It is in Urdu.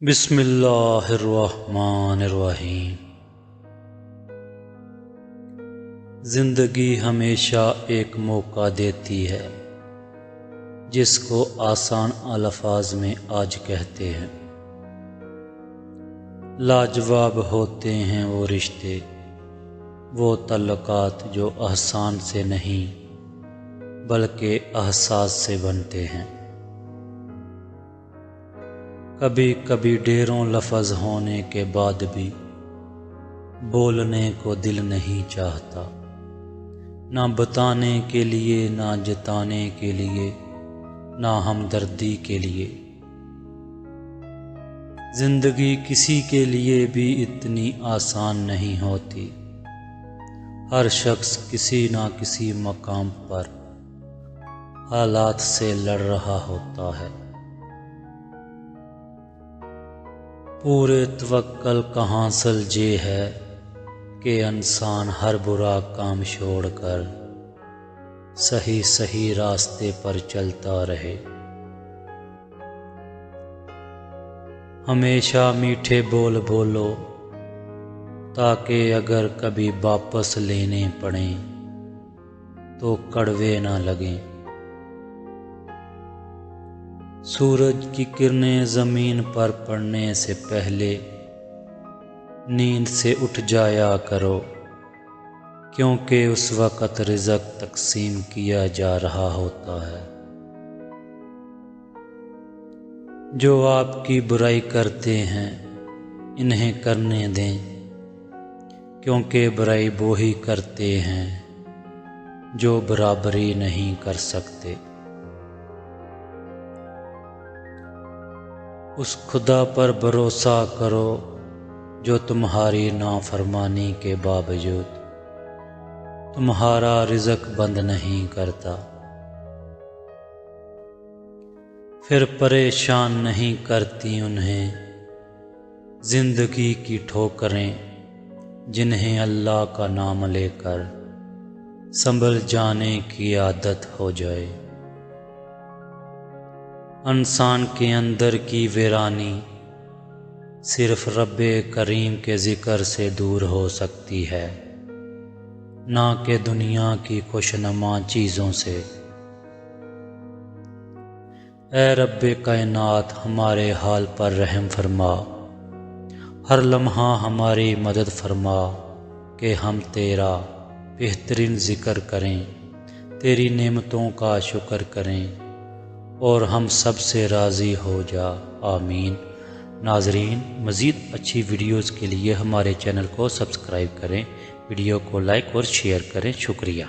بسم اللہ الرحمن الرحیم۔ زندگی ہمیشہ ایک موقع دیتی ہے جس کو آسان الفاظ میں آج کہتے ہیں۔ لاجواب ہوتے ہیں وہ رشتے، وہ تعلقات جو احسان سے نہیں بلکہ احساس سے بنتے ہیں۔ کبھی کبھی ڈھیروں لفظ ہونے کے بعد بھی بولنے کو دل نہیں چاہتا، نہ بتانے کے لیے، نہ جتانے کے لیے، نہ ہمدردی کے لیے۔ زندگی کسی کے لیے بھی اتنی آسان نہیں ہوتی۔ ہر شخص کسی نہ کسی مقام پر حالات سے لڑ رہا ہوتا ہے۔ پورے توکل کہاں سلجھے ہے کہ انسان ہر برا کام چھوڑ کر صحیح راستے پر چلتا رہے۔ ہمیشہ میٹھے بول بولو تاکہ اگر کبھی واپس لینے پڑیں تو کڑوے نہ لگیں۔ سورج کی کرنیں زمین پر پڑنے سے پہلے نیند سے اٹھ جایا کرو، کیونکہ اس وقت رزق تقسیم کیا جا رہا ہوتا ہے۔ جو آپ کی برائی کرتے ہیں انہیں کرنے دیں، کیونکہ برائی وہی کرتے ہیں جو برابری نہیں کر سکتے۔ اس خدا پر بھروسہ کرو جو تمہاری نافرمانی کے باوجود تمہارا رزق بند نہیں کرتا، پھر پریشان نہیں کرتی انہیں زندگی کی ٹھوکریں، جنہیں اللہ کا نام لے کر سنبھل جانے کی عادت ہو جائے۔ انسان کے اندر کی ویرانی صرف رب کریم کے ذکر سے دور ہو سکتی ہے، نہ کہ دنیا کی خوشنما چیزوں سے۔ اے رب کائنات، ہمارے حال پر رحم فرما، ہر لمحہ ہماری مدد فرما کہ ہم تیرا بہترین ذکر کریں، تیری نعمتوں کا شکر کریں اور ہم سب سے راضی ہو جا، آمین۔ ناظرین، مزید اچھی ویڈیوز کے لیے ہمارے چینل کو سبسکرائب کریں، ویڈیو کو لائک اور شیئر کریں۔ شکریہ۔